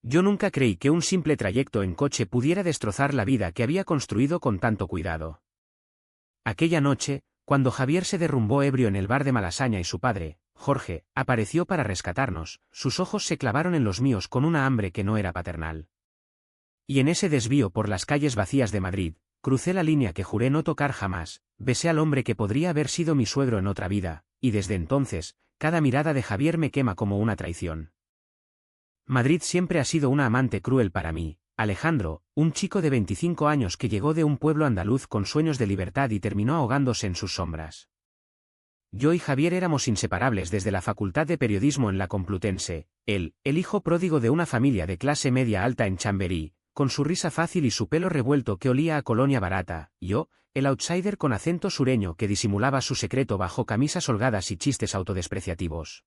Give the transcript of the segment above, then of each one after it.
Yo nunca creí que un simple trayecto en coche pudiera destrozar la vida que había construido con tanto cuidado. Aquella noche, cuando Javier se derrumbó ebrio en el bar de Malasaña y su padre, Jorge, apareció para rescatarnos, sus ojos se clavaron en los míos con una hambre que no era paternal. Y en ese desvío por las calles vacías de Madrid, crucé la línea que juré no tocar jamás, besé al hombre que podría haber sido mi suegro en otra vida, y desde entonces, cada mirada de Javier me quema como una traición. Madrid siempre ha sido una amante cruel para mí. Alejandro, un chico de 25 años que llegó de un pueblo andaluz con sueños de libertad y terminó ahogándose en sus sombras. Yo y Javier éramos inseparables desde la Facultad de Periodismo en la Complutense, él, el hijo pródigo de una familia de clase media alta en Chamberí, con su risa fácil y su pelo revuelto que olía a colonia barata, yo, el outsider con acento sureño que disimulaba su secreto bajo camisas holgadas y chistes autodespreciativos.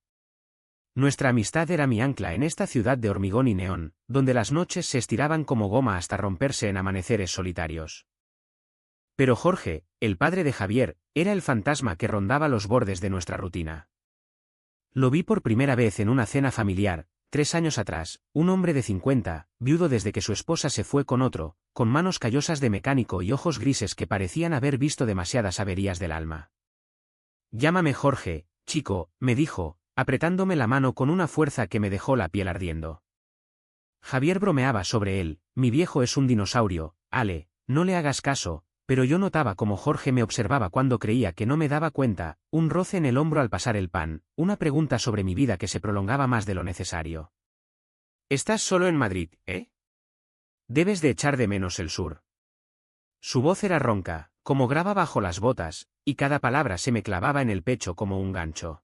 Nuestra amistad era mi ancla en esta ciudad de hormigón y neón, donde las noches se estiraban como goma hasta romperse en amaneceres solitarios. Pero Jorge, el padre de Javier, era el fantasma que rondaba los bordes de nuestra rutina. Lo vi por primera vez en una cena familiar, 3 años atrás, un hombre de 50, viudo desde que su esposa se fue con otro, con manos callosas de mecánico y ojos grises que parecían haber visto demasiadas averías del alma. «Llámame Jorge, chico», me dijo, apretándome la mano con una fuerza que me dejó la piel ardiendo. Javier bromeaba sobre él, «Mi viejo es un dinosaurio, Ale, no le hagas caso», pero yo notaba como Jorge me observaba cuando creía que no me daba cuenta, un roce en el hombro al pasar el pan, una pregunta sobre mi vida que se prolongaba más de lo necesario. «¿Estás solo en Madrid, eh? Debes de echar de menos el sur». Su voz era ronca, como grava bajo las botas, y cada palabra se me clavaba en el pecho como un gancho.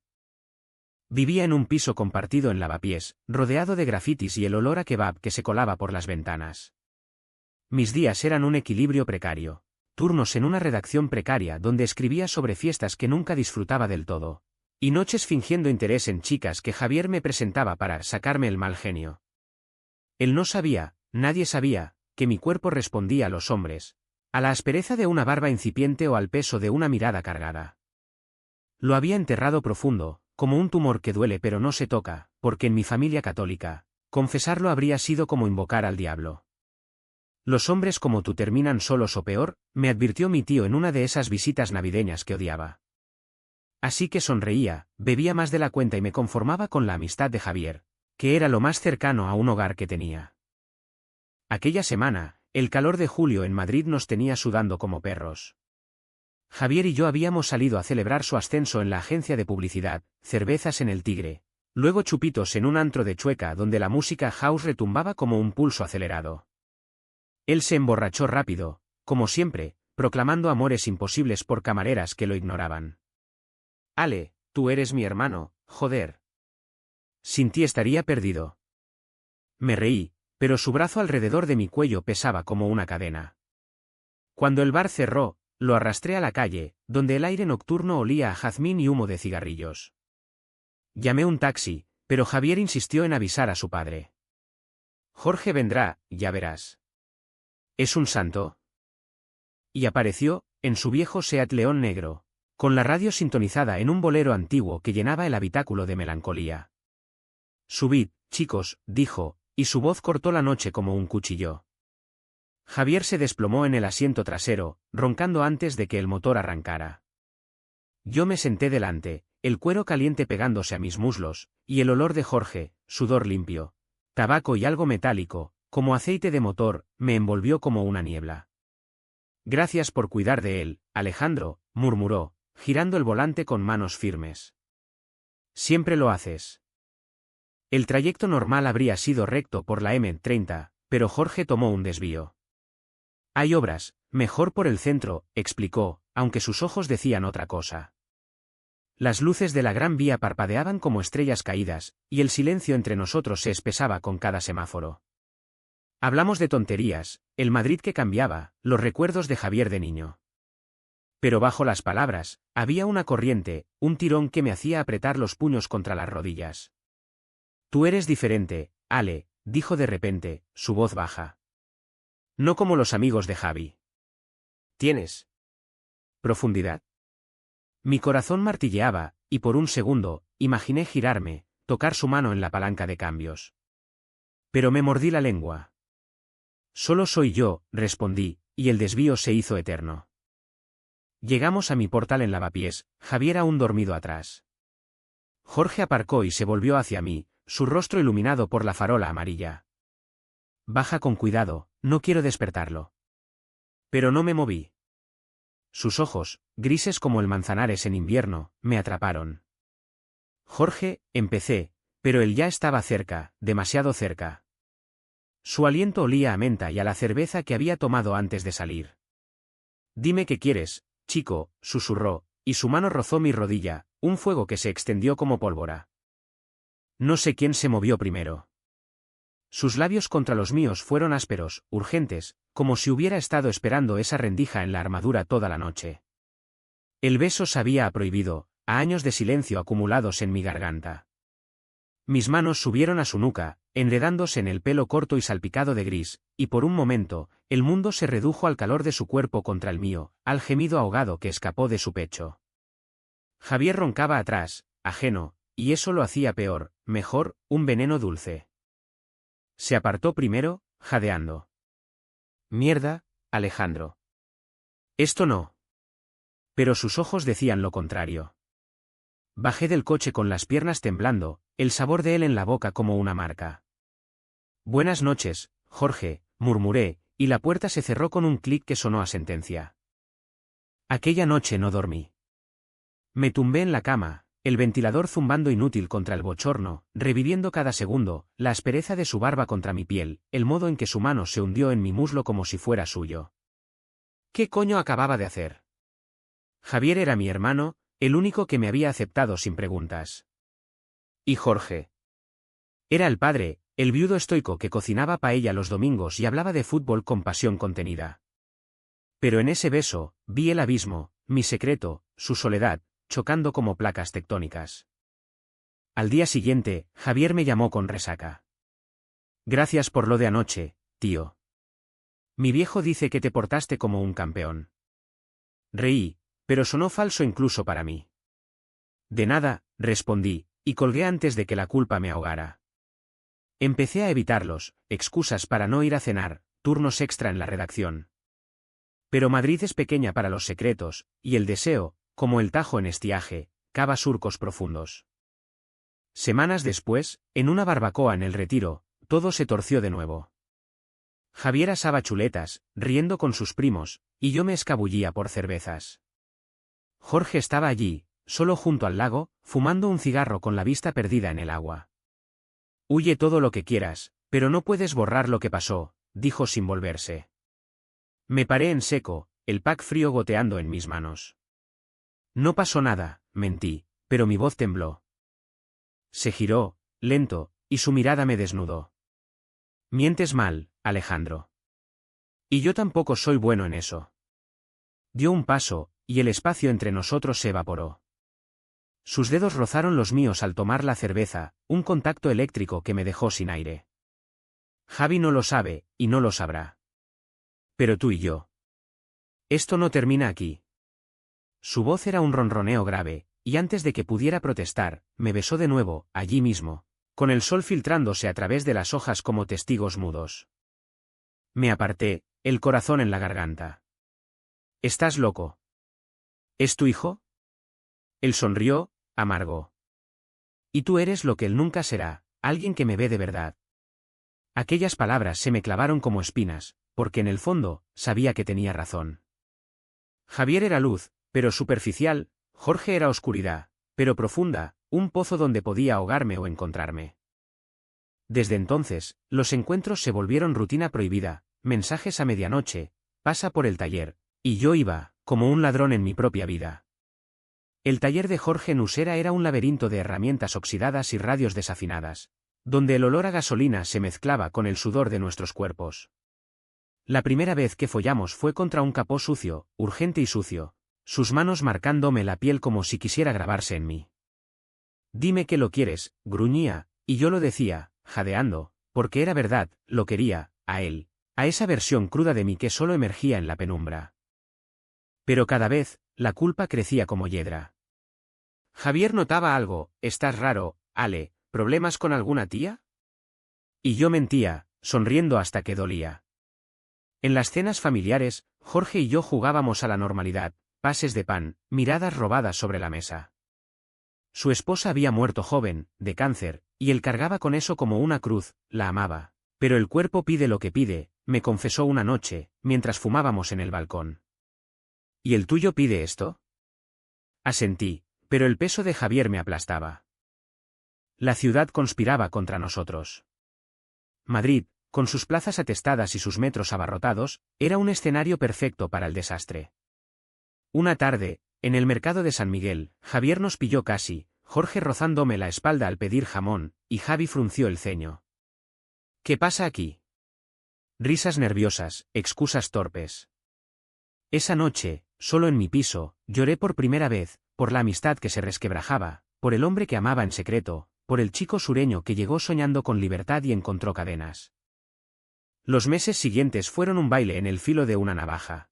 Vivía en un piso compartido en Lavapiés, rodeado de grafitis y el olor a kebab que se colaba por las ventanas. Mis días eran un equilibrio precario. Turnos en una redacción precaria donde escribía sobre fiestas que nunca disfrutaba del todo. Y noches fingiendo interés en chicas que Javier me presentaba para sacarme el mal genio. Él no sabía, nadie sabía, que mi cuerpo respondía a los hombres, a la aspereza de una barba incipiente o al peso de una mirada cargada. Lo había enterrado profundo, como un tumor que duele pero no se toca, porque en mi familia católica, confesarlo habría sido como invocar al diablo. «Los hombres como tú terminan solos o peor», me advirtió mi tío en una de esas visitas navideñas que odiaba. Así que sonreía, bebía más de la cuenta y me conformaba con la amistad de Javier, que era lo más cercano a un hogar que tenía. Aquella semana, el calor de julio en Madrid nos tenía sudando como perros. Javier y yo habíamos salido a celebrar su ascenso en la agencia de publicidad, cervezas en el Tigre, luego chupitos en un antro de Chueca donde la música house retumbaba como un pulso acelerado. Él se emborrachó rápido, como siempre, proclamando amores imposibles por camareras que lo ignoraban. «Ale, tú eres mi hermano, joder. Sin ti estaría perdido». Me reí, pero su brazo alrededor de mi cuello pesaba como una cadena. Cuando el bar cerró, lo arrastré a la calle, donde el aire nocturno olía a jazmín y humo de cigarrillos. Llamé un taxi, pero Javier insistió en avisar a su padre. «Jorge vendrá, ya verás. ¿Es un santo?». Y apareció, en su viejo Seat León negro, con la radio sintonizada en un bolero antiguo que llenaba el habitáculo de melancolía. «Subid, chicos», dijo, y su voz cortó la noche como un cuchillo. Javier se desplomó en el asiento trasero, roncando antes de que el motor arrancara. Yo me senté delante, el cuero caliente pegándose a mis muslos, y el olor de Jorge, sudor limpio, tabaco y algo metálico, como aceite de motor, me envolvió como una niebla. «Gracias por cuidar de él, Alejandro», murmuró, girando el volante con manos firmes. «Siempre lo haces». El trayecto normal habría sido recto por la M30, pero Jorge tomó un desvío. «Hay obras, mejor por el centro», explicó, aunque sus ojos decían otra cosa. Las luces de la Gran Vía parpadeaban como estrellas caídas, y el silencio entre nosotros se espesaba con cada semáforo. Hablamos de tonterías, el Madrid que cambiaba, los recuerdos de Javier de niño. Pero bajo las palabras, había una corriente, un tirón que me hacía apretar los puños contra las rodillas. «Tú eres diferente, Ale», dijo de repente, su voz baja. «No como los amigos de Javi. Tienes profundidad». Mi corazón martilleaba, y por un segundo, imaginé girarme, tocar su mano en la palanca de cambios. Pero me mordí la lengua. Solo soy yo, respondí, y el desvío se hizo eterno. Llegamos a mi portal en Lavapiés, Javier aún dormido atrás. Jorge aparcó y se volvió hacia mí, su rostro iluminado por la farola amarilla. Baja con cuidado, no quiero despertarlo. Pero no me moví. Sus ojos, grises como el manzanares en invierno, me atraparon. Jorge, empecé, pero él ya estaba cerca, demasiado cerca. Su aliento olía a menta y a la cerveza que había tomado antes de salir. Dime qué quieres, chico, susurró, y su mano rozó mi rodilla, un fuego que se extendió como pólvora. No sé quién se movió primero. Sus labios contra los míos fueron ásperos, urgentes, como si hubiera estado esperando esa rendija en la armadura toda la noche. El beso sabía a prohibido, a años de silencio acumulados en mi garganta. Mis manos subieron a su nuca, enredándose en el pelo corto y salpicado de gris, y por un momento, el mundo se redujo al calor de su cuerpo contra el mío, al gemido ahogado que escapó de su pecho. Javier roncaba atrás, ajeno, y eso lo hacía peor, mejor, un veneno dulce. Se apartó primero, jadeando. Mierda, Alejandro. Esto no. Pero sus ojos decían lo contrario. Bajé del coche con las piernas temblando, el sabor de él en la boca como una marca. Buenas noches, Jorge, murmuré, y la puerta se cerró con un clic que sonó a sentencia. Aquella noche no dormí. Me tumbé en la cama, el ventilador zumbando inútil contra el bochorno, reviviendo cada segundo, la aspereza de su barba contra mi piel, el modo en que su mano se hundió en mi muslo como si fuera suyo. ¿Qué coño acababa de hacer? Javier era mi hermano, el único que me había aceptado sin preguntas. ¿Y Jorge? Era el padre, el viudo estoico que cocinaba paella los domingos y hablaba de fútbol con pasión contenida. Pero en ese beso, vi el abismo, mi secreto, su soledad, chocando como placas tectónicas. Al día siguiente, Javier me llamó con resaca. Gracias por lo de anoche, tío. Mi viejo dice que te portaste como un campeón. Reí, pero sonó falso incluso para mí. De nada, respondí, y colgué antes de que la culpa me ahogara. Empecé a evitarlos, excusas para no ir a cenar, turnos extra en la redacción. Pero Madrid es pequeña para los secretos, y el deseo, como el Tajo en estiaje, cava surcos profundos. Semanas después, en una barbacoa en el Retiro, todo se torció de nuevo. Javier asaba chuletas, riendo con sus primos, y yo me escabullía por cervezas. Jorge estaba allí, solo junto al lago, fumando un cigarro con la vista perdida en el agua. Huye todo lo que quieras, pero no puedes borrar lo que pasó, dijo sin volverse. Me paré en seco, el pack frío goteando en mis manos. No pasó nada, mentí, pero mi voz tembló. Se giró, lento, y su mirada me desnudó. Mientes mal, Alejandro. Y yo tampoco soy bueno en eso. Dio un paso, y el espacio entre nosotros se evaporó. Sus dedos rozaron los míos al tomar la cerveza, un contacto eléctrico que me dejó sin aire. Javi no lo sabe, y no lo sabrá. Pero tú y yo. Esto no termina aquí. Su voz era un ronroneo grave, y antes de que pudiera protestar, me besó de nuevo, allí mismo, con el sol filtrándose a través de las hojas como testigos mudos. Me aparté, el corazón en la garganta. ¿Estás loco? ¿Es tu hijo? Él sonrió, amargo. Y tú eres lo que él nunca será, alguien que me ve de verdad. Aquellas palabras se me clavaron como espinas, porque en el fondo, sabía que tenía razón. Javier era luz, pero superficial, Jorge era oscuridad, pero profunda, un pozo donde podía ahogarme o encontrarme. Desde entonces, los encuentros se volvieron rutina prohibida, mensajes a medianoche, pasa por el taller, y yo iba, como un ladrón en mi propia vida. El taller de Jorge Nusera era un laberinto de herramientas oxidadas y radios desafinadas, donde el olor a gasolina se mezclaba con el sudor de nuestros cuerpos. La primera vez que follamos fue contra un capó sucio, urgente y sucio, sus manos marcándome la piel como si quisiera grabarse en mí. Dime que lo quieres, gruñía, y yo lo decía, jadeando, porque era verdad, lo quería, a él, a esa versión cruda de mí que solo emergía en la penumbra. Pero cada vez, la culpa crecía como hiedra. Javier notaba algo, estás raro, Ale, ¿problemas con alguna tía? Y yo mentía, sonriendo hasta que dolía. En las cenas familiares, Jorge y yo jugábamos a la normalidad, pases de pan, miradas robadas sobre la mesa. Su esposa había muerto joven, de cáncer, y él cargaba con eso como una cruz, la amaba. Pero el cuerpo pide lo que pide, me confesó una noche, mientras fumábamos en el balcón. ¿Y el tuyo pide esto? Asentí, pero el peso de Javier me aplastaba. La ciudad conspiraba contra nosotros. Madrid, con sus plazas atestadas y sus metros abarrotados, era un escenario perfecto para el desastre. Una tarde, en el mercado de San Miguel, Javier nos pilló casi, Jorge rozándome la espalda al pedir jamón, y Javi frunció el ceño. ¿Qué pasa aquí? Risas nerviosas, excusas torpes. Esa noche, solo en mi piso, lloré por primera vez, por la amistad que se resquebrajaba, por el hombre que amaba en secreto, por el chico sureño que llegó soñando con libertad y encontró cadenas. Los meses siguientes fueron un baile en el filo de una navaja.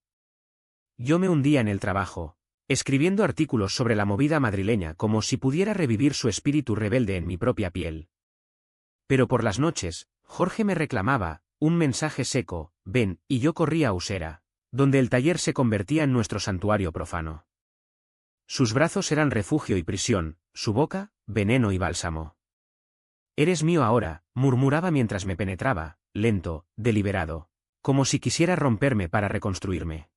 Yo me hundía en el trabajo, escribiendo artículos sobre la movida madrileña como si pudiera revivir su espíritu rebelde en mi propia piel. Pero por las noches, Jorge me reclamaba, un mensaje seco, ven, y yo corría a Usera, donde el taller se convertía en nuestro santuario profano. Sus brazos eran refugio y prisión, su boca, veneno y bálsamo. Eres mío ahora, murmuraba mientras me penetraba, lento, deliberado, como si quisiera romperme para reconstruirme.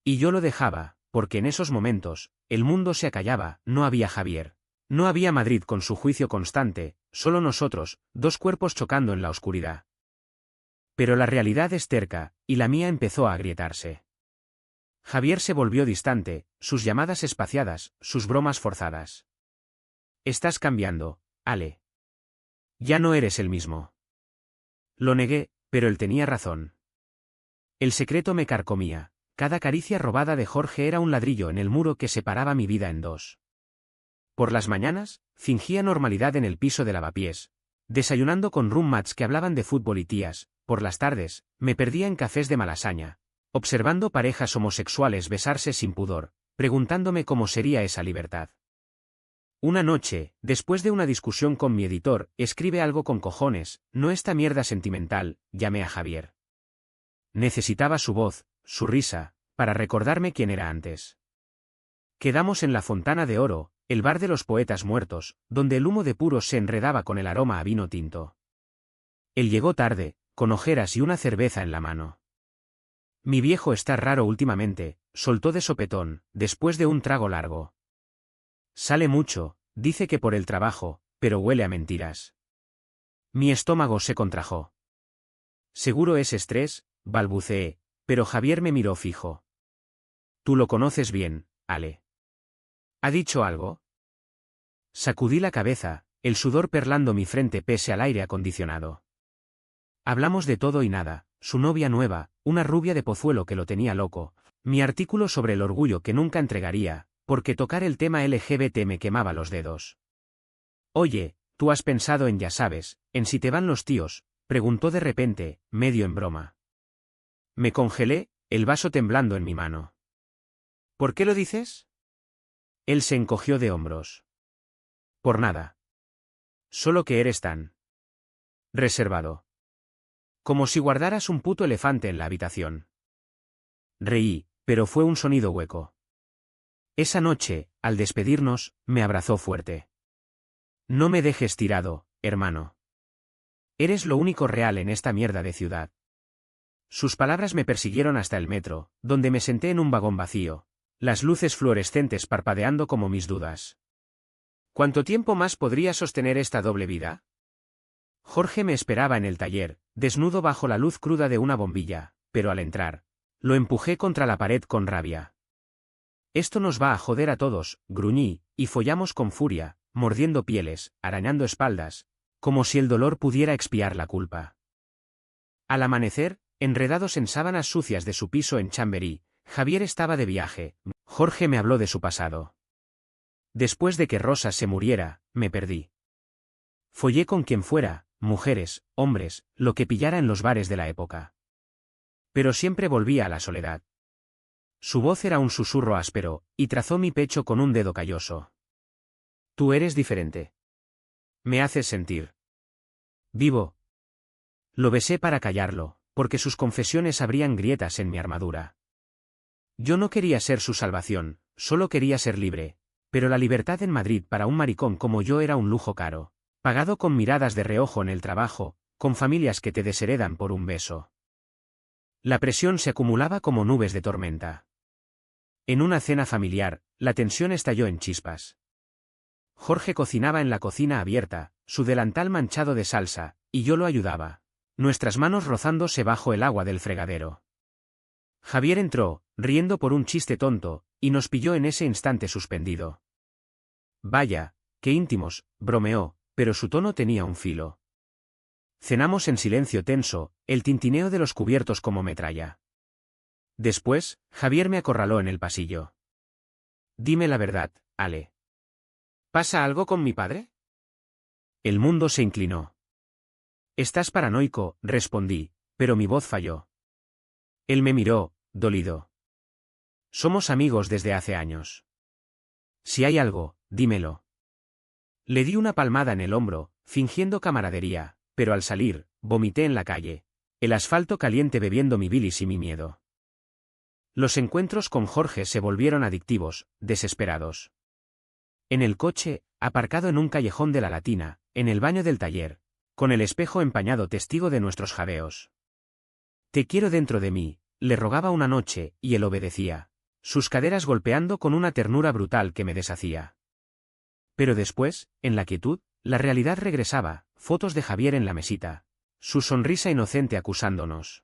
Y yo lo dejaba, porque en esos momentos, el mundo se acallaba, no había Javier. No había Madrid con su juicio constante, solo nosotros, dos cuerpos chocando en la oscuridad. Pero la realidad es terca, y la mía empezó a agrietarse. Javier se volvió distante, sus llamadas espaciadas, sus bromas forzadas. Estás cambiando, Ale. Ya no eres el mismo. Lo negué, pero él tenía razón. El secreto me carcomía, cada caricia robada de Jorge era un ladrillo en el muro que separaba mi vida en dos. Por las mañanas, fingía normalidad en el piso de lavapiés, desayunando con roommates que hablaban de fútbol y tías. Por las tardes, me perdía en cafés de Malasaña, observando parejas homosexuales besarse sin pudor, preguntándome cómo sería esa libertad. Una noche, después de una discusión con mi editor, escribe algo con cojones, no esta mierda sentimental, llamé a Javier. Necesitaba su voz, su risa, para recordarme quién era antes. Quedamos en la Fontana de Oro, el bar de los poetas muertos, donde el humo de puros se enredaba con el aroma a vino tinto. Él llegó tarde, con ojeras y una cerveza en la mano. Mi viejo está raro últimamente, soltó de sopetón, después de un trago largo. Sale mucho, dice que por el trabajo, pero huele a mentiras. Mi estómago se contrajo. Seguro es estrés, balbuceé, pero Javier me miró fijo. Tú lo conoces bien, Ale. ¿Ha dicho algo? Sacudí la cabeza, el sudor perlando mi frente pese al aire acondicionado. Hablamos de todo y nada, su novia nueva, una rubia de Pozuelo que lo tenía loco, mi artículo sobre el orgullo que nunca entregaría, porque tocar el tema LGBT me quemaba los dedos. Oye, ¿tú has pensado en ya sabes, en si te van los tíos? Preguntó de repente, medio en broma. Me congelé, el vaso temblando en mi mano. ¿Por qué lo dices? Él se encogió de hombros. Por nada. Solo que eres tan reservado. Como si guardaras un puto elefante en la habitación. Reí, pero fue un sonido hueco. Esa noche, al despedirnos, me abrazó fuerte. No me dejes tirado, hermano. Eres lo único real en esta mierda de ciudad. Sus palabras me persiguieron hasta el metro, donde me senté en un vagón vacío, las luces fluorescentes parpadeando como mis dudas. ¿Cuánto tiempo más podría sostener esta doble vida? Jorge me esperaba en el taller, desnudo bajo la luz cruda de una bombilla, pero al entrar, lo empujé contra la pared con rabia. Esto nos va a joder a todos, gruñí, y follamos con furia, mordiendo pieles, arañando espaldas, como si el dolor pudiera expiar la culpa. Al amanecer, enredados en sábanas sucias de su piso en Chamberí, Javier estaba de viaje. Jorge me habló de su pasado. Después de que Rosa se muriera, me perdí. Follé con quien fuera, mujeres, hombres, lo que pillara en los bares de la época. Pero siempre volvía a la soledad. Su voz era un susurro áspero, y trazó mi pecho con un dedo calloso. Tú eres diferente. Me haces sentir vivo, Lo besé para callarlo, porque sus confesiones abrían grietas en mi armadura. Yo no quería ser su salvación, solo quería ser libre, pero la libertad en Madrid para un maricón como yo era un lujo caro, pagado con miradas de reojo en el trabajo, con familias que te desheredan por un beso. La presión se acumulaba como nubes de tormenta. En una cena familiar, la tensión estalló en chispas. Jorge cocinaba en la cocina abierta, su delantal manchado de salsa, y yo lo ayudaba, nuestras manos rozándose bajo el agua del fregadero. Javier entró, riendo por un chiste tonto, y nos pilló en ese instante suspendido. Vaya, qué íntimos, bromeó, pero su tono tenía un filo. Cenamos en silencio tenso, el tintineo de los cubiertos como metralla. Después, Javier me acorraló en el pasillo. Dime la verdad, Ale. ¿Pasa algo con mi padre? El mundo se inclinó. Estás paranoico, respondí, pero mi voz falló. Él me miró, dolido. Somos amigos desde hace años. Si hay algo, dímelo. Le di una palmada en el hombro, fingiendo camaradería, pero al salir, vomité en la calle, el asfalto caliente bebiendo mi bilis y mi miedo. Los encuentros con Jorge se volvieron adictivos, desesperados. En el coche, aparcado en un callejón de la Latina, en el baño del taller, con el espejo empañado testigo de nuestros jadeos. Te quiero dentro de mí, le rogaba una noche, y él obedecía, sus caderas golpeando con una ternura brutal que me deshacía. Pero después, en la quietud, la realidad regresaba, fotos de Javier en la mesita, su sonrisa inocente acusándonos.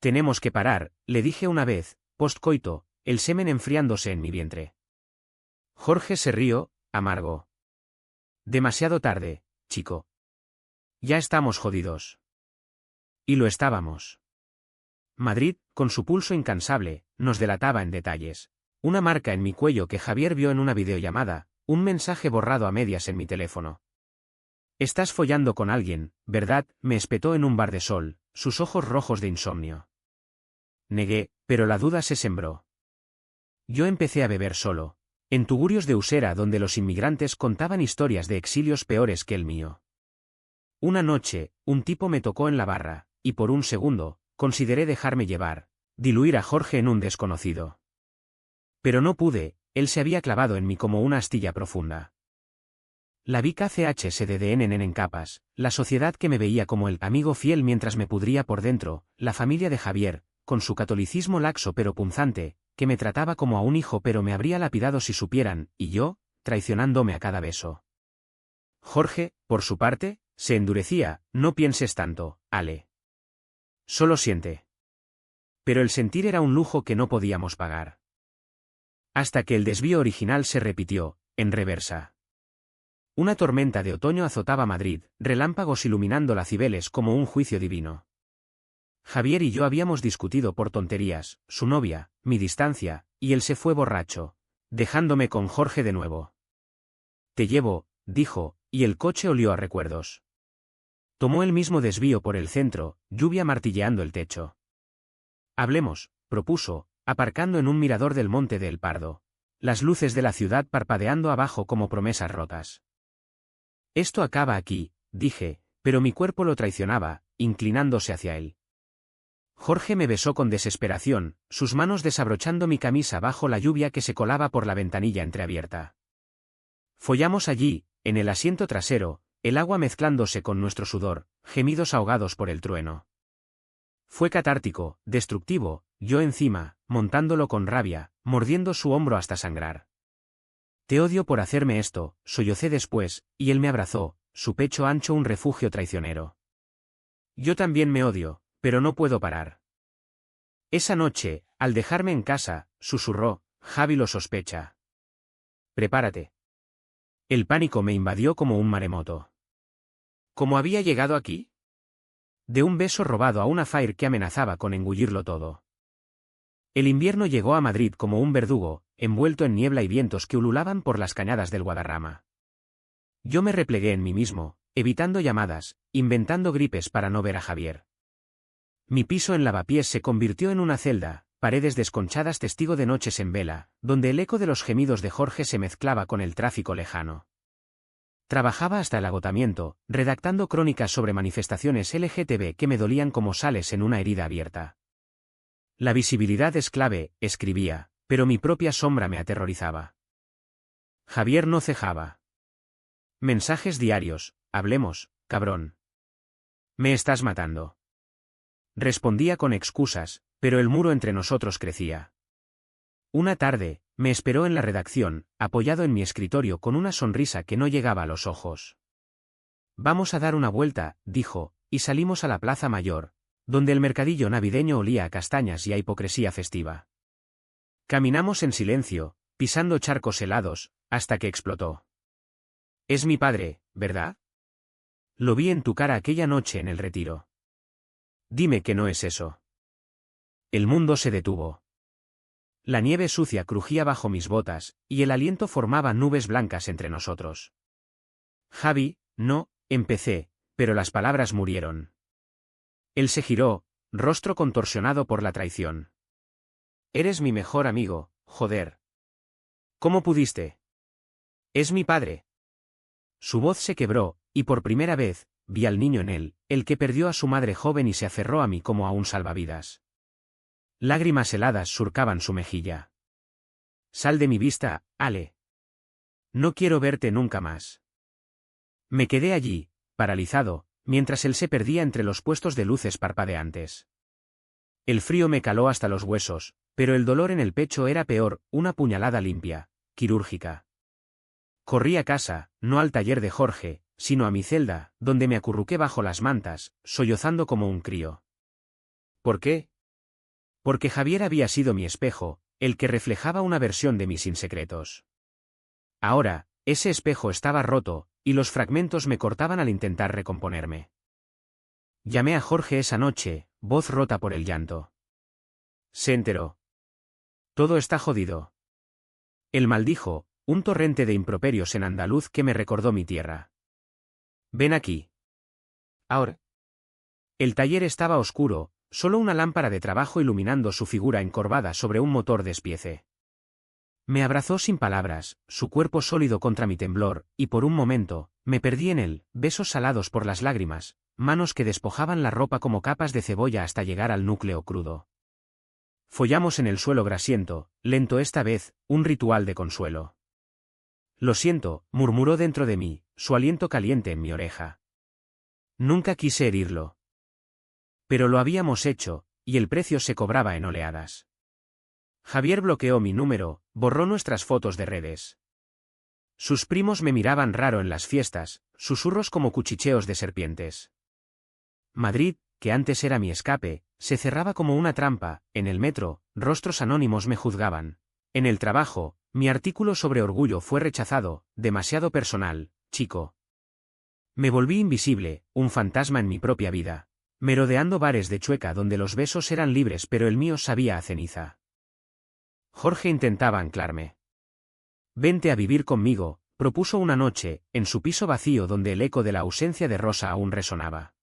Tenemos que parar, le dije una vez, postcoito, el semen enfriándose en mi vientre. Jorge se rió, amargo. Demasiado tarde, chico. Ya estamos jodidos. Y lo estábamos. Madrid, con su pulso incansable, nos delataba en detalles. Una marca en mi cuello que Javier vio en una videollamada, un mensaje borrado a medias en mi teléfono. Estás follando con alguien, ¿verdad?, me espetó en un bar de sol, sus ojos rojos de insomnio. Negué, pero la duda se sembró. Yo empecé a beber solo, en tugurios de Usera donde los inmigrantes contaban historias de exilios peores que el mío. Una noche, un tipo me tocó en la barra, y por un segundo, consideré dejarme llevar, diluir a Jorge en un desconocido. Pero no pude, él se había clavado en mí como una astilla profunda. La vi KCHSDDN en capas, la sociedad que me veía como el amigo fiel mientras me pudría por dentro, la familia de Javier, con su catolicismo laxo pero punzante, que me trataba como a un hijo pero me habría lapidado si supieran, y yo, traicionándome a cada beso. Jorge, por su parte, se endurecía, no pienses tanto, Ale. Solo siente. Pero el sentir era un lujo que no podíamos pagar. Hasta que el desvío original se repitió, en reversa. Una tormenta de otoño azotaba Madrid, relámpagos iluminando la Cibeles como un juicio divino. Javier y yo habíamos discutido por tonterías, su novia, mi distancia, y él se fue borracho, dejándome con Jorge de nuevo. Te llevo, dijo, y el coche olió a recuerdos. Tomó el mismo desvío por el centro, lluvia martilleando el techo. Hablemos, propuso, aparcando en un mirador del Monte de El Pardo, las luces de la ciudad parpadeando abajo como promesas rotas. Esto acaba aquí, dije, pero mi cuerpo lo traicionaba, inclinándose hacia él. Jorge me besó con desesperación, sus manos desabrochando mi camisa bajo la lluvia que se colaba por la ventanilla entreabierta. Follamos allí, en el asiento trasero, el agua mezclándose con nuestro sudor, gemidos ahogados por el trueno. Fue catártico, destructivo, yo encima, montándolo con rabia, mordiendo su hombro hasta sangrar. Te odio por hacerme esto, sollocé después, y él me abrazó, su pecho ancho un refugio traicionero. Yo también me odio, pero no puedo parar. Esa noche, al dejarme en casa, susurró, Javi lo sospecha. Prepárate. El pánico me invadió como un maremoto. ¿Cómo había llegado aquí? De un beso robado a una Fire que amenazaba con engullirlo todo. El invierno llegó a Madrid como un verdugo, envuelto en niebla y vientos que ululaban por las cañadas del Guadarrama. Yo me replegué en mí mismo, evitando llamadas, inventando gripes para no ver a Javier. Mi piso en Lavapiés se convirtió en una celda, paredes desconchadas testigo de noches en vela, donde el eco de los gemidos de Jorge se mezclaba con el tráfico lejano. Trabajaba hasta el agotamiento, redactando crónicas sobre manifestaciones LGTB que me dolían como sales en una herida abierta. La visibilidad es clave, escribía, pero mi propia sombra me aterrorizaba. Javier no cejaba. Mensajes diarios, hablemos, cabrón. Me estás matando. Respondía con excusas, pero el muro entre nosotros crecía. Una tarde, me esperó en la redacción, apoyado en mi escritorio con una sonrisa que no llegaba a los ojos. Vamos a dar una vuelta, dijo, y salimos a la Plaza Mayor, donde el mercadillo navideño olía a castañas y a hipocresía festiva. Caminamos en silencio, pisando charcos helados, hasta que explotó. Es mi padre, ¿verdad? Lo vi en tu cara aquella noche en el Retiro. Dime que no es eso. El mundo se detuvo. La nieve sucia crujía bajo mis botas, y el aliento formaba nubes blancas entre nosotros. Javi, no, empecé, pero las palabras murieron. Él se giró, rostro contorsionado por la traición. Eres mi mejor amigo, joder. ¿Cómo pudiste? Es mi padre. Su voz se quebró, y por primera vez, vi al niño en él, el que perdió a su madre joven y se aferró a mí como a un salvavidas. Lágrimas heladas surcaban su mejilla. Sal de mi vista, Ale. No quiero verte nunca más. Me quedé allí, paralizado, mientras él se perdía entre los puestos de luces parpadeantes. El frío me caló hasta los huesos, pero el dolor en el pecho era peor, una puñalada limpia, quirúrgica. Corrí a casa, no al taller de Jorge, sino a mi celda, donde me acurruqué bajo las mantas, sollozando como un crío. ¿Por qué? Porque Javier había sido mi espejo, el que reflejaba una versión de mí sin secretos. Ahora, ese espejo estaba roto, y los fragmentos me cortaban al intentar recomponerme. Llamé a Jorge esa noche, voz rota por el llanto. Se enteró. Todo está jodido. Él maldijo, un torrente de improperios en andaluz que me recordó mi tierra. Ven aquí. Ahora. El taller estaba oscuro, solo una lámpara de trabajo iluminando su figura encorvada sobre un motor de espiece. Me abrazó sin palabras, su cuerpo sólido contra mi temblor, y por un momento, me perdí en él, besos salados por las lágrimas, manos que despojaban la ropa como capas de cebolla hasta llegar al núcleo crudo. Follamos en el suelo grasiento, lento esta vez, un ritual de consuelo. Lo siento, murmuró dentro de mí, su aliento caliente en mi oreja. Nunca quise herirlo. Pero lo habíamos hecho, y el precio se cobraba en oleadas. Javier bloqueó mi número, borró nuestras fotos de redes. Sus primos me miraban raro en las fiestas, susurros como cuchicheos de serpientes. Madrid, que antes era mi escape, se cerraba como una trampa, en el metro, rostros anónimos me juzgaban. En el trabajo, mi artículo sobre orgullo fue rechazado, demasiado personal, chico. Me volví invisible, un fantasma en mi propia vida. Merodeando bares de Chueca donde los besos eran libres pero el mío sabía a ceniza. Jorge intentaba anclarme. Vente a vivir conmigo, propuso una noche, en su piso vacío donde el eco de la ausencia de Rosa aún resonaba.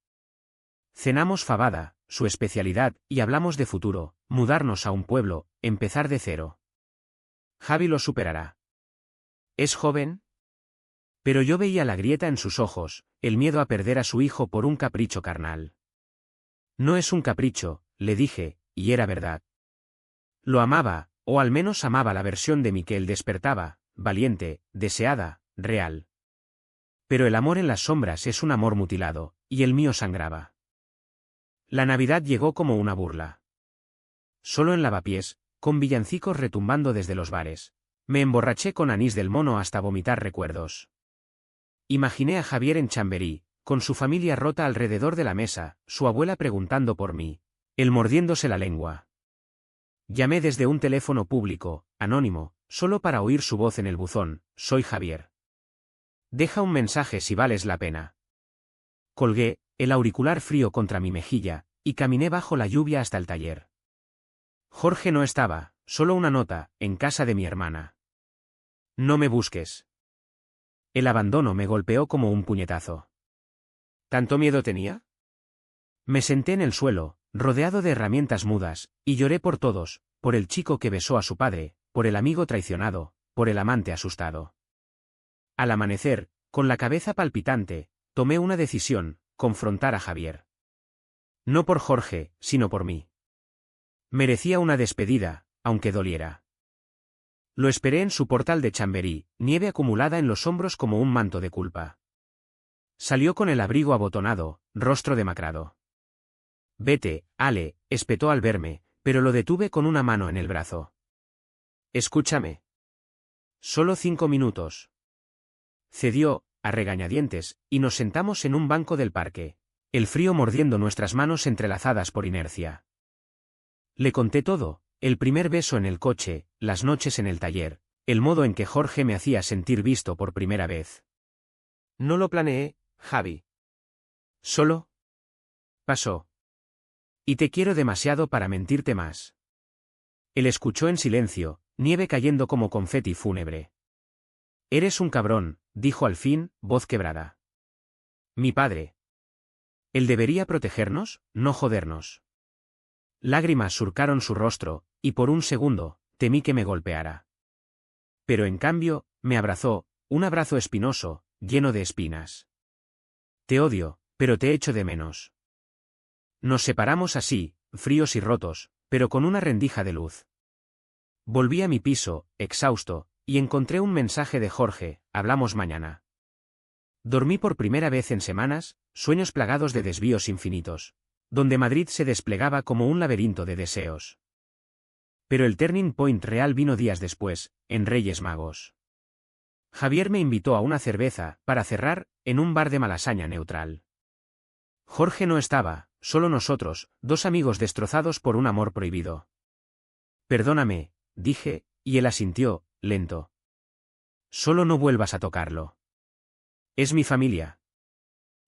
Cenamos fabada, su especialidad, y hablamos de futuro, mudarnos a un pueblo, empezar de cero. Javi lo superará. ¿Es joven? Pero yo veía la grieta en sus ojos, el miedo a perder a su hijo por un capricho carnal. No es un capricho, le dije, y era verdad. Lo amaba, o al menos amaba la versión de mí que él despertaba, valiente, deseada, real. Pero el amor en las sombras es un amor mutilado, y el mío sangraba. La Navidad llegó como una burla. Solo en Lavapiés, con villancicos retumbando desde los bares, me emborraché con anís del mono hasta vomitar recuerdos. Imaginé a Javier en Chamberí, con su familia rota alrededor de la mesa, su abuela preguntando por mí, él mordiéndose la lengua. Llamé desde un teléfono público, anónimo, solo para oír su voz en el buzón, soy Javier. Deja un mensaje si vales la pena. Colgué, el auricular frío contra mi mejilla, y caminé bajo la lluvia hasta el taller. Jorge no estaba, solo una nota, en casa de mi hermana. No me busques. El abandono me golpeó como un puñetazo. ¿Tanto miedo tenía? Me senté en el suelo, rodeado de herramientas mudas, y lloré por todos, por el chico que besó a su padre, por el amigo traicionado, por el amante asustado. Al amanecer, Con la cabeza palpitante, tomé una decisión: confrontar a Javier. No por Jorge, sino por mí. Merecía una despedida, aunque doliera. Lo esperé en su portal de Chamberí, nieve acumulada en los hombros como un manto de culpa. Salió con el abrigo abotonado, rostro demacrado. Vete, Ale, espetó al verme, pero lo detuve con una mano en el brazo. Escúchame. Solo 5 minutos. Cedió, a regañadientes, y nos sentamos en un banco del parque, el frío mordiendo nuestras manos entrelazadas por inercia. Le conté todo: el primer beso en el coche, las noches en el taller, el modo en que Jorge me hacía sentir visto por primera vez. No lo planeé, Javi. Solo pasó. Y te quiero demasiado para mentirte más. Él escuchó en silencio, nieve cayendo como confeti fúnebre. Eres un cabrón, dijo al fin, voz quebrada. Mi padre. Él debería protegernos, no jodernos. Lágrimas surcaron su rostro, y por un segundo, temí que me golpeara. Pero en cambio, me abrazó, un abrazo espinoso, lleno de espinas. Te odio, pero te echo de menos. Nos separamos así, fríos y rotos, pero con una rendija de luz. Volví a mi piso, exhausto, y encontré un mensaje de Jorge: hablamos mañana. Dormí por primera vez en semanas, sueños plagados de desvíos infinitos, donde Madrid se desplegaba como un laberinto de deseos. Pero el turning point real vino días después, en Reyes Magos. Javier me invitó a una cerveza, para cerrar, en un bar de Malasaña neutral. Jorge no estaba, solo nosotros, dos amigos destrozados por un amor prohibido. Perdóname, dije, y él asintió, lento. Solo no vuelvas a tocarlo. Es mi familia.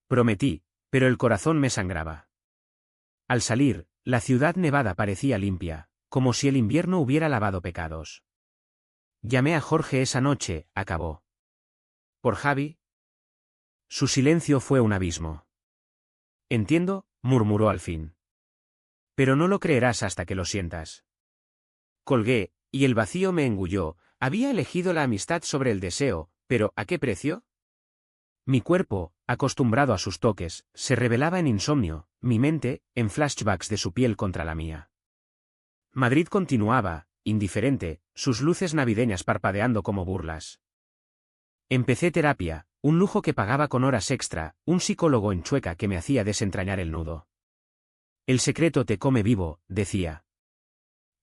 Prometí, pero el corazón me sangraba. Al salir, la ciudad nevada parecía limpia, como si el invierno hubiera lavado pecados. Llamé a Jorge esa noche, acabó. ¿Por Javi? Su silencio fue un abismo. Entiendo, murmuró al fin. Pero no lo creerás hasta que lo sientas. Colgué, y el vacío me engulló. Había elegido la amistad sobre el deseo, pero ¿a qué precio? Mi cuerpo, acostumbrado a sus toques, se revelaba en insomnio, mi mente, en flashbacks de su piel contra la mía. Madrid continuaba, indiferente, sus luces navideñas parpadeando como burlas. Empecé terapia, un lujo que pagaba con horas extra, un psicólogo en Chueca que me hacía desentrañar el nudo. El secreto te come vivo, decía.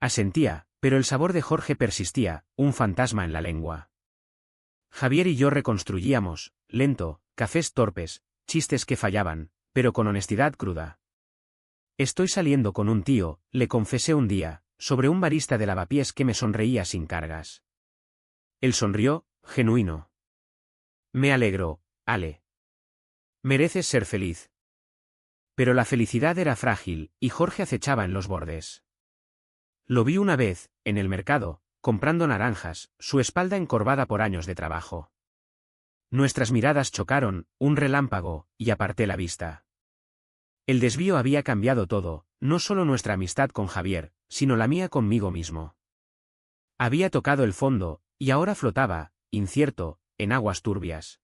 Asentía, pero el sabor de Jorge persistía, un fantasma en la lengua. Javier y yo reconstruíamos, lento, cafés torpes, chistes que fallaban, pero con honestidad cruda. Estoy saliendo con un tío, le confesé un día, sobre un barista de lavapiés que me sonreía sin cargas. Él sonrió, genuino. Me alegro, Ale. Mereces ser feliz. Pero la felicidad era frágil, y Jorge acechaba en los bordes. Lo vi una vez, en el mercado, comprando naranjas, su espalda encorvada por años de trabajo. Nuestras miradas chocaron, un relámpago, y aparté la vista. El desvío había cambiado todo, no solo nuestra amistad con Javier, sino la mía conmigo mismo. Había tocado el fondo, y ahora flotaba, incierto, en aguas turbias.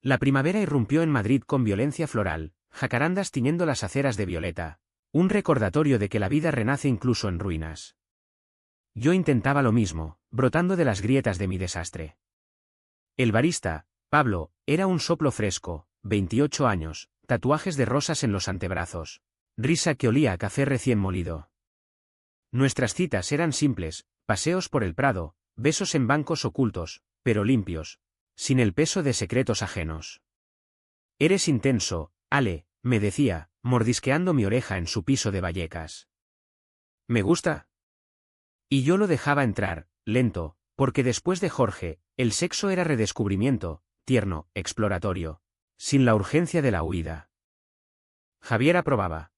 La primavera irrumpió en Madrid con violencia floral, jacarandas tiñendo las aceras de violeta, un recordatorio de que la vida renace incluso en ruinas. Yo intentaba lo mismo, brotando de las grietas de mi desastre. El barista, Pablo, era un soplo fresco, 28 años, tatuajes de rosas en los antebrazos, risa que olía a café recién molido. Nuestras citas eran simples, paseos por el Prado, besos en bancos ocultos, pero limpios, sin el peso de secretos ajenos. Eres intenso, Ale, me decía, mordisqueando mi oreja en su piso de Vallecas. ¿Me gusta? Y yo lo dejaba entrar, lento, porque después de Jorge, el sexo era redescubrimiento, tierno, exploratorio, sin la urgencia de la huida. Javier aprobaba.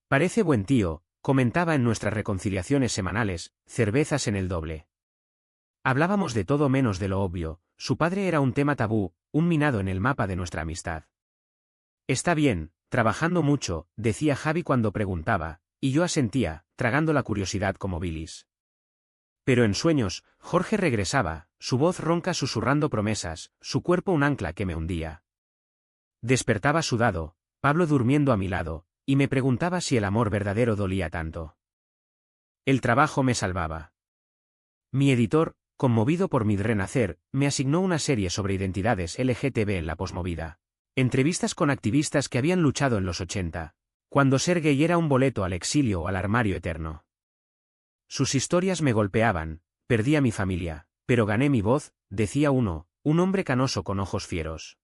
Parece buen tío, comentaba en nuestras reconciliaciones semanales, cervezas en el doble. Hablábamos de todo menos de lo obvio, su padre era un tema tabú, un minado en el mapa de nuestra amistad. Está bien, trabajando mucho, decía Javi cuando preguntaba, y yo asentía, tragando la curiosidad como bilis. Pero en sueños, Jorge regresaba, su voz ronca susurrando promesas, su cuerpo un ancla que me hundía. Despertaba sudado, Pablo durmiendo a mi lado, y me preguntaba si el amor verdadero dolía tanto. El trabajo me salvaba. Mi editor, conmovido por mi renacer, me asignó una serie sobre identidades LGTB en la posmovida. Entrevistas con activistas que habían luchado en los 80, cuando ser gay era un boleto al exilio o al armario eterno. Sus historias me golpeaban, perdí a mi familia, pero gané mi voz, decía uno, un hombre canoso con ojos fieros.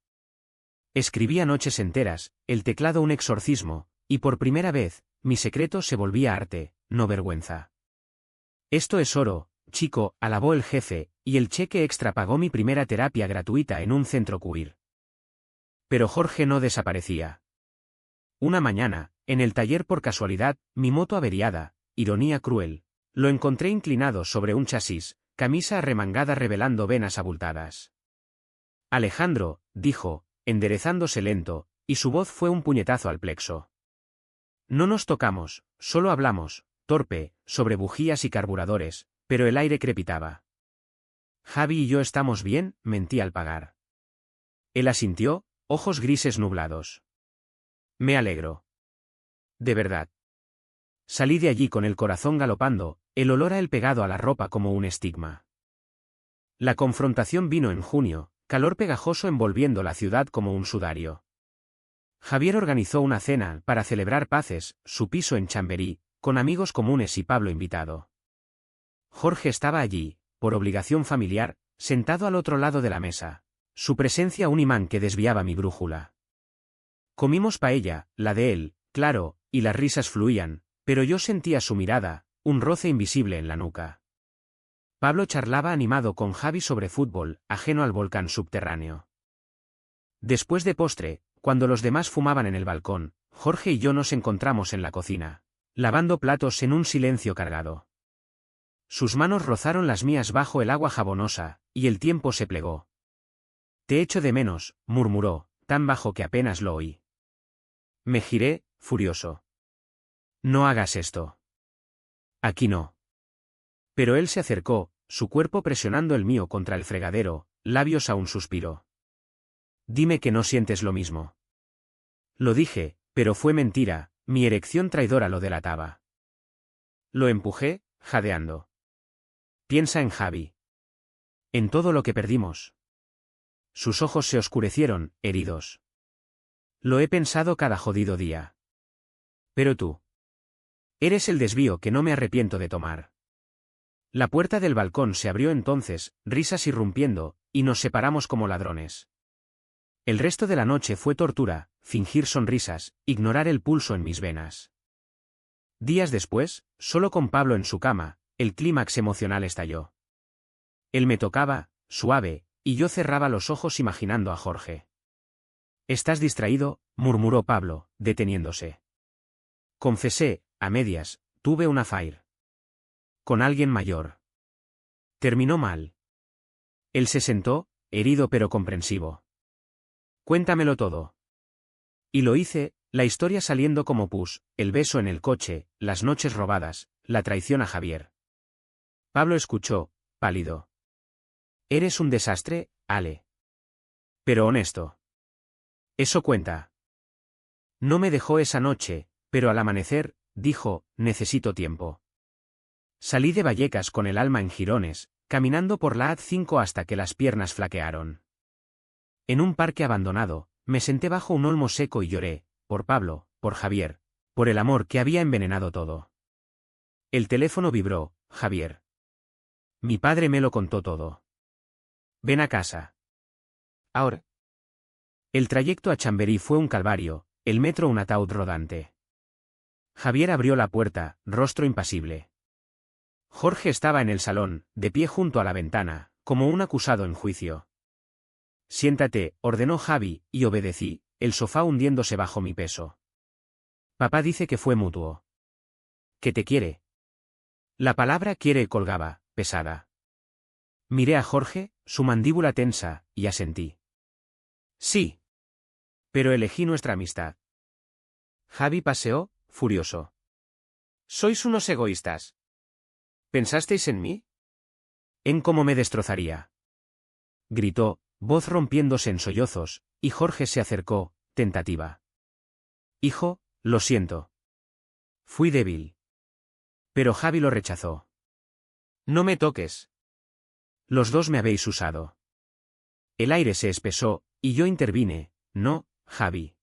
Escribía noches enteras, el teclado un exorcismo, y por primera vez, mi secreto se volvía arte, no vergüenza. Esto es oro, chico, alabó el jefe, y el cheque extra pagó mi primera terapia gratuita en un centro queer. Pero Jorge no desaparecía. Una mañana, en el taller por casualidad, mi moto averiada, ironía cruel, lo encontré inclinado sobre un chasis, camisa arremangada revelando venas abultadas. Alejandro, dijo, enderezándose lento, y su voz fue un puñetazo al plexo. No nos tocamos, solo hablamos, torpe, sobre bujías y carburadores, pero el aire crepitaba. Javi y yo estamos bien, mentí al pagar. Él asintió, ojos grises nublados. Me alegro. De verdad. Salí de allí con el corazón galopando, el olor a él pegado a la ropa como un estigma. La confrontación vino en junio, calor pegajoso envolviendo la ciudad como un sudario. Javier organizó una cena para celebrar paces, su piso en Chamberí, con amigos comunes y Pablo invitado. Jorge estaba allí, por obligación familiar, sentado al otro lado de la mesa, su presencia un imán que desviaba mi brújula. Comimos paella, la de él, claro, y las risas fluían, pero yo sentía su mirada, un roce invisible en la nuca. Pablo charlaba animado con Javi sobre fútbol, ajeno al volcán subterráneo. Después de postre, cuando los demás fumaban en el balcón, Jorge y yo nos encontramos en la cocina, lavando platos en un silencio cargado. Sus manos rozaron las mías bajo el agua jabonosa, y el tiempo se plegó. Te echo de menos, murmuró, tan bajo que apenas lo oí. Me giré, furioso. No hagas esto. Aquí no. Pero él se acercó, su cuerpo presionando el mío contra el fregadero, labios a un suspiro. Dime que no sientes lo mismo. Lo dije, pero fue mentira, mi erección traidora lo delataba. Lo empujé, jadeando. Piensa en Javi. En todo lo que perdimos. Sus ojos se oscurecieron, heridos. Lo he pensado cada jodido día. Pero tú. Eres el desvío que no me arrepiento de tomar. La puerta del balcón se abrió entonces, risas irrumpiendo, y nos separamos como ladrones. El resto de la noche fue tortura, fingir sonrisas, ignorar el pulso en mis venas. Días después, solo con Pablo en su cama, el clímax emocional estalló. Él me tocaba, suave, y yo cerraba los ojos imaginando a Jorge. «Estás distraído», murmuró Pablo, deteniéndose. Confesé, a medias, tuve un affair. Con alguien mayor. Terminó mal. Él se sentó, herido pero comprensivo. Cuéntamelo todo. Y lo hice, la historia saliendo como pus, el beso en el coche, las noches robadas, la traición a Javier. Pablo escuchó, pálido. Eres un desastre, Ale. Pero honesto. Eso cuenta. No me dejó esa noche, pero al amanecer, dijo, necesito tiempo. Salí de Vallecas con el alma en jirones, caminando por la A5 hasta que las piernas flaquearon. En un parque abandonado, me senté bajo un olmo seco y lloré, por Pablo, por Javier, por el amor que había envenenado todo. El teléfono vibró, Javier. Mi padre me lo contó todo. Ven a casa. Ahora. El trayecto a Chamberí fue un calvario, el metro un ataúd rodante. Javier abrió la puerta, rostro impasible. Jorge estaba en el salón, de pie junto a la ventana, como un acusado en juicio. Siéntate, ordenó Javi, y obedecí, el sofá hundiéndose bajo mi peso. Papá dice que fue mutuo. Que te quiere. La palabra quiere colgaba, pesada. Miré a Jorge, su mandíbula tensa, y asentí. Sí. Pero elegí nuestra amistad. Javi paseó, furioso. Sois unos egoístas. ¿Pensasteis en mí? En cómo me destrozaría. Gritó, voz rompiéndose en sollozos, y Jorge se acercó, tentativa. Hijo, lo siento. Fui débil. Pero Javi lo rechazó. No me toques. Los dos me habéis usado. El aire se espesó, y yo intervine. No, Javi.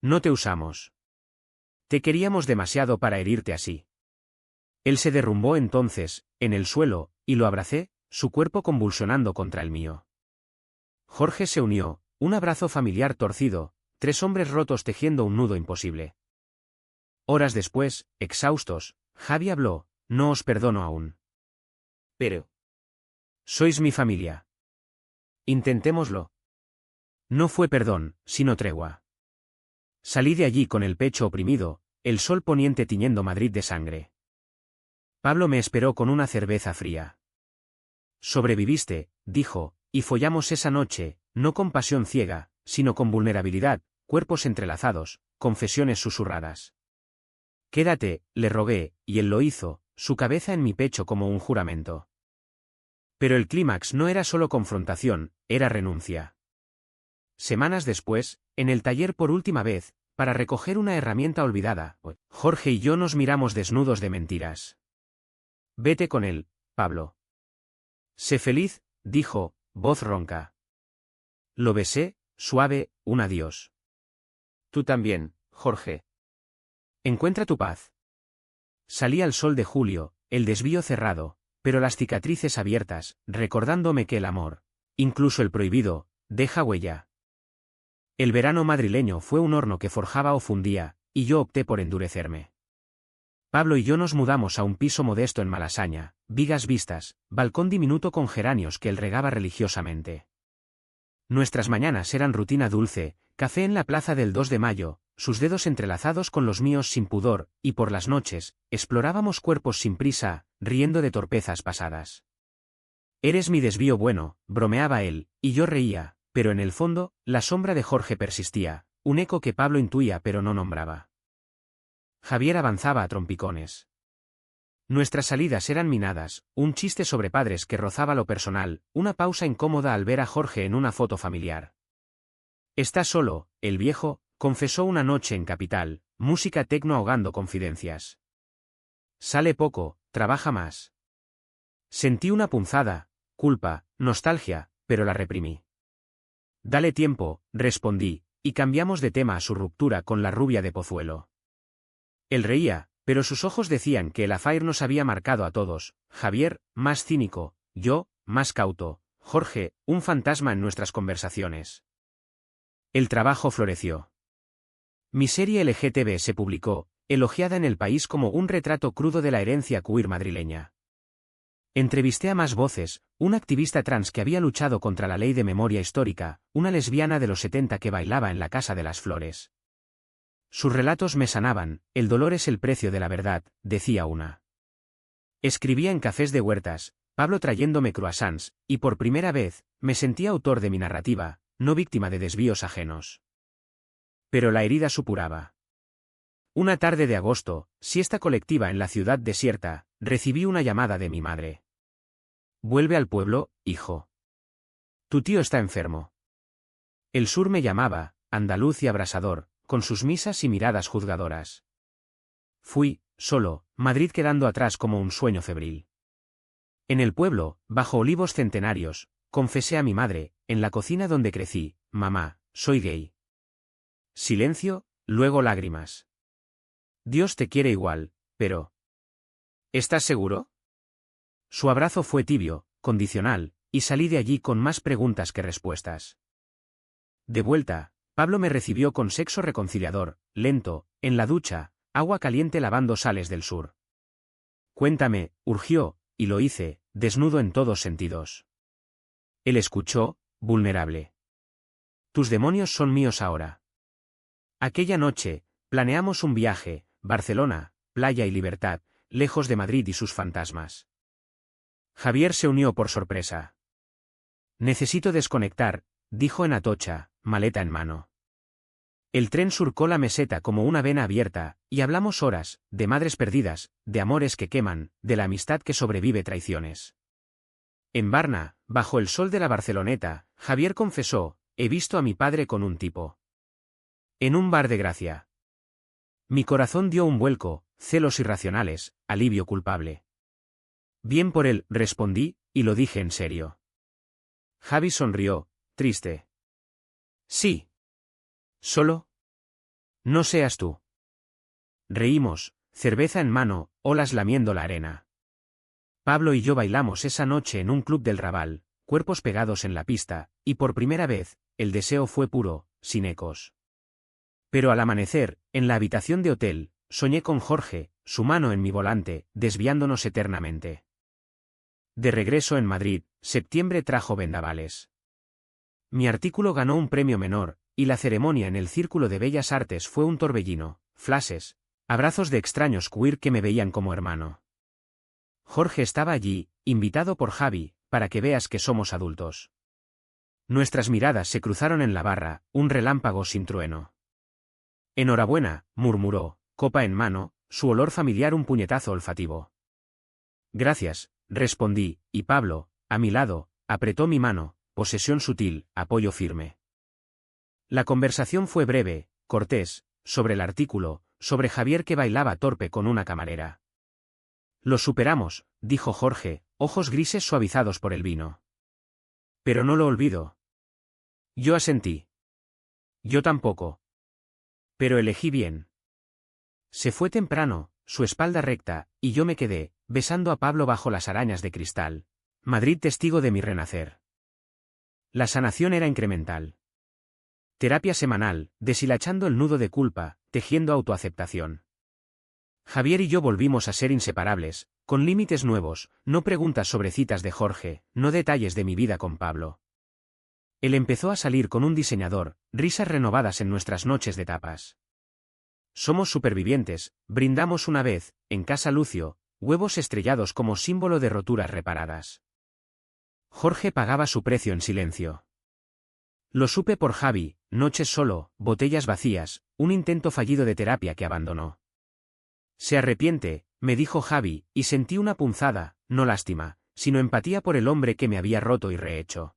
No te usamos. Te queríamos demasiado para herirte así. Él se derrumbó entonces, en el suelo, y lo abracé, su cuerpo convulsionando contra el mío. Jorge se unió, un abrazo familiar torcido, 3 hombres rotos tejiendo un nudo imposible. Horas después, exhaustos, Javi habló, no os perdono aún. Pero. Sois mi familia. Intentémoslo. No fue perdón, sino tregua. Salí de allí con el pecho oprimido, el sol poniente tiñendo Madrid de sangre. Pablo me esperó con una cerveza fría. Sobreviviste, dijo, y follamos esa noche, no con pasión ciega, sino con vulnerabilidad, cuerpos entrelazados, confesiones susurradas. Quédate, le rogué, y él lo hizo, su cabeza en mi pecho como un juramento. Pero el clímax no era solo confrontación, era renuncia. Semanas después, en el taller por última vez, para recoger una herramienta olvidada, Jorge y yo nos miramos desnudos de mentiras. Vete con él, Pablo. Sé feliz, dijo, voz ronca. Lo besé, suave, un adiós. Tú también, Jorge. Encuentra tu paz. Salí al sol de julio, el desvío cerrado, pero las cicatrices abiertas, recordándome que el amor, incluso el prohibido, deja huella. El verano madrileño fue un horno que forjaba o fundía, y yo opté por endurecerme. Pablo y yo nos mudamos a un piso modesto en Malasaña, vigas vistas, balcón diminuto con geranios que él regaba religiosamente. Nuestras mañanas eran rutina dulce, café en la plaza del 2 de Mayo, sus dedos entrelazados con los míos sin pudor, y por las noches, explorábamos cuerpos sin prisa, riendo de torpezas pasadas. Eres mi desvío bueno, bromeaba él, y yo reía, pero en el fondo, la sombra de Jorge persistía, un eco que Pablo intuía pero no nombraba. Javier avanzaba a trompicones. Nuestras salidas eran minadas, un chiste sobre padres que rozaba lo personal, una pausa incómoda al ver a Jorge en una foto familiar. Está solo, el viejo, confesó una noche en Capital, música tecno ahogando confidencias. Sale poco, trabaja más. Sentí una punzada, culpa, nostalgia, pero la reprimí. Dale tiempo, respondí, y cambiamos de tema a su ruptura con la rubia de Pozuelo. Él reía, pero sus ojos decían que el affair nos había marcado a todos, Javier, más cínico, yo, más cauto, Jorge, un fantasma en nuestras conversaciones. El trabajo floreció. Mi serie LGTB se publicó, elogiada en el país como un retrato crudo de la herencia queer madrileña. Entrevisté a más voces, una activista trans que había luchado contra la ley de memoria histórica, una lesbiana de los 70 que bailaba en la Casa de las Flores. Sus relatos me sanaban, el dolor es el precio de la verdad, decía una. Escribía en cafés de Huertas, Pablo trayéndome croissants, y por primera vez, me sentía autor de mi narrativa, no víctima de desvíos ajenos. Pero la herida supuraba. Una tarde de agosto, siesta colectiva en la ciudad desierta, recibí una llamada de mi madre. Vuelve al pueblo, hijo. Tu tío está enfermo. El sur me llamaba, andaluz y abrasador, con sus misas y miradas juzgadoras. Fui, solo, Madrid quedando atrás como un sueño febril. En el pueblo, bajo olivos centenarios, confesé a mi madre, en la cocina donde crecí, mamá, soy gay. Silencio, luego lágrimas. Dios te quiere igual, pero... ¿Estás seguro? Su abrazo fue tibio, condicional, y salí de allí con más preguntas que respuestas. De vuelta, Pablo me recibió con sexo reconciliador, lento, en la ducha, agua caliente lavando sales del sur. Cuéntame, urgió, y lo hice, desnudo en todos sentidos. Él escuchó, vulnerable. Tus demonios son míos ahora. Aquella noche, planeamos un viaje, Barcelona, playa y libertad, lejos de Madrid y sus fantasmas. Javier se unió por sorpresa. Necesito desconectar, dijo en Atocha, maleta en mano. El tren surcó la meseta como una vena abierta, y hablamos horas, de madres perdidas, de amores que queman, de la amistad que sobrevive traiciones. En Varna, bajo el sol de la Barceloneta, Javier confesó: he visto a mi padre con un tipo. En un bar de Gracia. Mi corazón dio un vuelco, celos irracionales, alivio culpable. Bien por él, respondí, y lo dije en serio. Javi sonrió, triste. Sí. ¿Solo? No seas tú. Reímos, cerveza en mano, olas lamiendo la arena. Pablo y yo bailamos esa noche en un club del Raval, cuerpos pegados en la pista, y por primera vez, el deseo fue puro, sin ecos. Pero al amanecer, en la habitación de hotel, soñé con Jorge, su mano en mi volante, desviándonos eternamente. De regreso en Madrid, septiembre trajo vendavales. Mi artículo ganó un premio menor, y la ceremonia en el Círculo de Bellas Artes fue un torbellino, flashes, abrazos de extraños queer que me veían como hermano. Jorge estaba allí, invitado por Javi, para que veas que somos adultos. Nuestras miradas se cruzaron en la barra, un relámpago sin trueno. Enhorabuena, murmuró, copa en mano, su olor familiar un puñetazo olfativo. Gracias, respondí, y Pablo, a mi lado, apretó mi mano, posesión sutil, apoyo firme. La conversación fue breve, cortés, sobre el artículo, sobre Javier que bailaba torpe con una camarera. Lo superamos, dijo Jorge, ojos grises suavizados por el vino. Pero no lo olvido. Yo asentí. Yo tampoco. Pero elegí bien. Se fue temprano, su espalda recta, y yo me quedé, besando a Pablo bajo las arañas de cristal. Madrid testigo de mi renacer. La sanación era incremental. Terapia semanal, deshilachando el nudo de culpa, tejiendo autoaceptación. Javier y yo volvimos a ser inseparables, con límites nuevos, no preguntas sobre citas de Jorge, no detalles de mi vida con Pablo. Él empezó a salir con un diseñador, risas renovadas en nuestras noches de tapas. Somos supervivientes, brindamos una vez, en casa Lucio, huevos estrellados como símbolo de roturas reparadas. Jorge pagaba su precio en silencio. Lo supe por Javi, noches solo, botellas vacías, un intento fallido de terapia que abandonó. Se arrepiente, me dijo Javi, y sentí una punzada, no lástima, sino empatía por el hombre que me había roto y rehecho.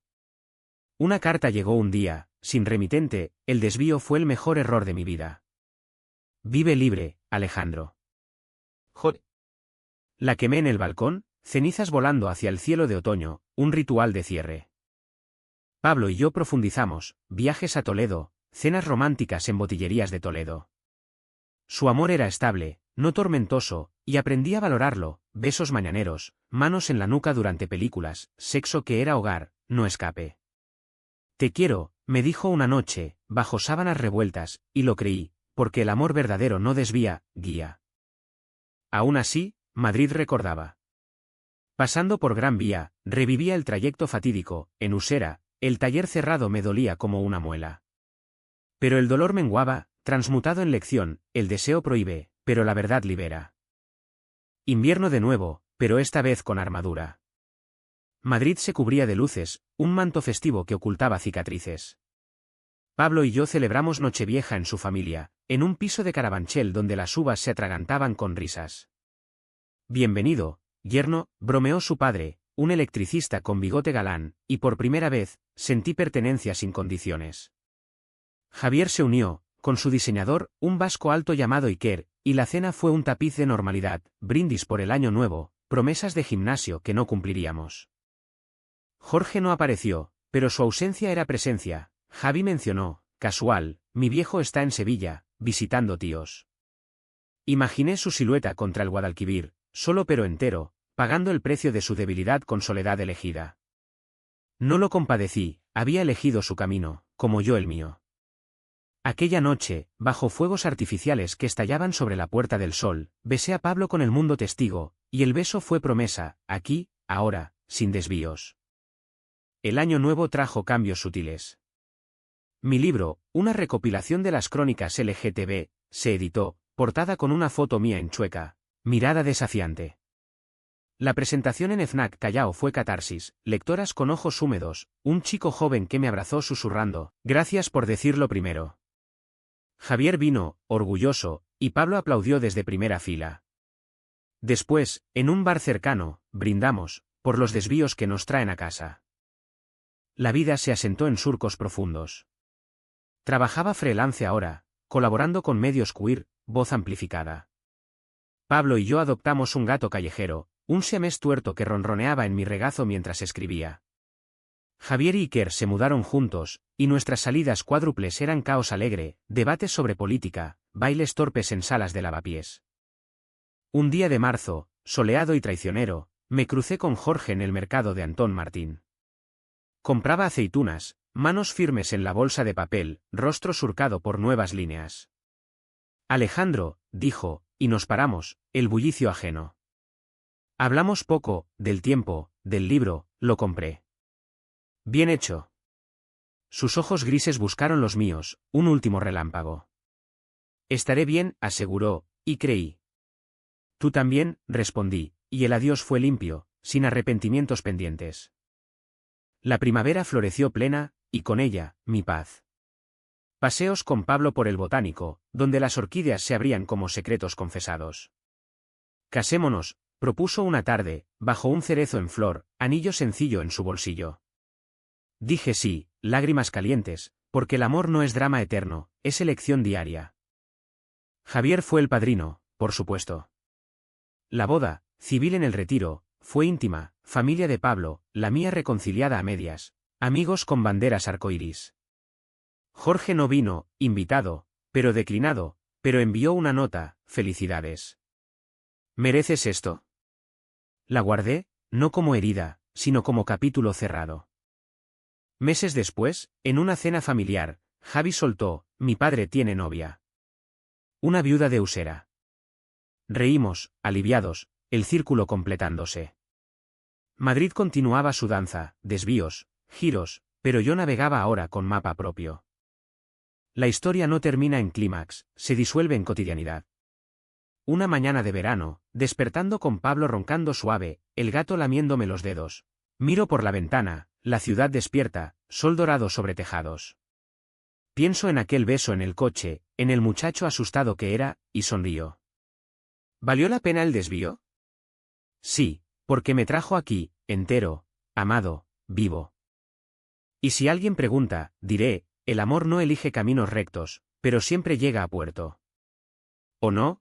Una carta llegó un día, sin remitente, el desvío fue el mejor error de mi vida. Vive libre, Alejandro. Joder. La quemé en el balcón, cenizas volando hacia el cielo de otoño, un ritual de cierre. Pablo y yo profundizamos, viajes a Toledo, cenas románticas en botillerías de Toledo. Su amor era estable, no tormentoso, y aprendí a valorarlo, besos mañaneros, manos en la nuca durante películas, sexo que era hogar, no escape. Te quiero, me dijo una noche, bajo sábanas revueltas, y lo creí, porque el amor verdadero no desvía, guía. Aún así, Madrid recordaba. Pasando por Gran Vía, revivía el trayecto fatídico, en Usera, el taller cerrado me dolía como una muela. Pero el dolor menguaba, transmutado en lección, el deseo prohíbe, pero la verdad libera. Invierno de nuevo, pero esta vez con armadura. Madrid se cubría de luces, un manto festivo que ocultaba cicatrices. Pablo y yo celebramos Nochevieja en su familia, en un piso de Carabanchel donde las uvas se atragantaban con risas. Bienvenido, yerno, bromeó su padre, un electricista con bigote galán, y por primera vez, sentí pertenencia sin condiciones. Javier se unió, con su diseñador, un vasco alto llamado Iker, y la cena fue un tapiz de normalidad, brindis por el año nuevo, promesas de gimnasio que no cumpliríamos. Jorge no apareció, pero su ausencia era presencia. Javi mencionó, casual, mi viejo está en Sevilla, visitando tíos. Imaginé su silueta contra el Guadalquivir, solo pero entero, pagando el precio de su debilidad con soledad elegida. No lo compadecí, había elegido su camino, como yo el mío. Aquella noche, bajo fuegos artificiales que estallaban sobre la Puerta del Sol, besé a Pablo con el mundo testigo, y el beso fue promesa, aquí, ahora, sin desvíos. El año nuevo trajo cambios sutiles. Mi libro, una recopilación de las crónicas LGTB, se editó, portada con una foto mía en Chueca, mirada desafiante. La presentación en FNAC Callao fue catarsis, lectoras con ojos húmedos, un chico joven que me abrazó susurrando, gracias por decirlo primero. Javier vino, orgulloso, y Pablo aplaudió desde primera fila. Después, en un bar cercano, brindamos, por los desvíos que nos traen a casa. La vida se asentó en surcos profundos. Trabajaba freelance ahora, colaborando con medios queer, voz amplificada. Pablo y yo adoptamos un gato callejero, un siamés tuerto que ronroneaba en mi regazo mientras escribía. Javier y Iker se mudaron juntos, y nuestras salidas cuádruples eran caos alegre, debates sobre política, bailes torpes en salas de lavapiés. Un día de marzo, soleado y traicionero, me crucé con Jorge en el mercado de Antón Martín. Compraba aceitunas, manos firmes en la bolsa de papel, rostro surcado por nuevas líneas. Alejandro, dijo, y nos paramos, el bullicio ajeno. Hablamos poco, del tiempo, del libro, lo compré. Bien hecho. Sus ojos grises buscaron los míos, un último relámpago. Estaré bien, aseguró, y creí. Tú también, respondí, y el adiós fue limpio, sin arrepentimientos pendientes. La primavera floreció plena, y con ella, mi paz. Paseos con Pablo por el botánico, donde las orquídeas se abrían como secretos confesados. Casémonos, propuso una tarde, bajo un cerezo en flor, anillo sencillo en su bolsillo. Dije sí, lágrimas calientes, porque el amor no es drama eterno, es elección diaria. Javier fue el padrino, por supuesto. La boda, civil en el Retiro, fue íntima, familia de Pablo, la mía reconciliada a medias, amigos con banderas arcoíris. Jorge no vino, invitado, pero declinado, pero envió una nota, felicidades. ¿Mereces esto? La guardé, no como herida, sino como capítulo cerrado. Meses después, en una cena familiar, Javi soltó, mi padre tiene novia. Una viuda de Usera. Reímos, aliviados, el círculo completándose. Madrid continuaba su danza, desvíos, giros, pero yo navegaba ahora con mapa propio. La historia no termina en clímax, se disuelve en cotidianidad. Una mañana de verano, despertando con Pablo roncando suave, el gato lamiéndome los dedos. Miro por la ventana, la ciudad despierta, sol dorado sobre tejados. Pienso en aquel beso en el coche, en el muchacho asustado que era, y sonrío. ¿Valió la pena el desvío? Sí, porque me trajo aquí, entero, amado, vivo. Y si alguien pregunta, diré, el amor no elige caminos rectos, pero siempre llega a puerto. ¿O no?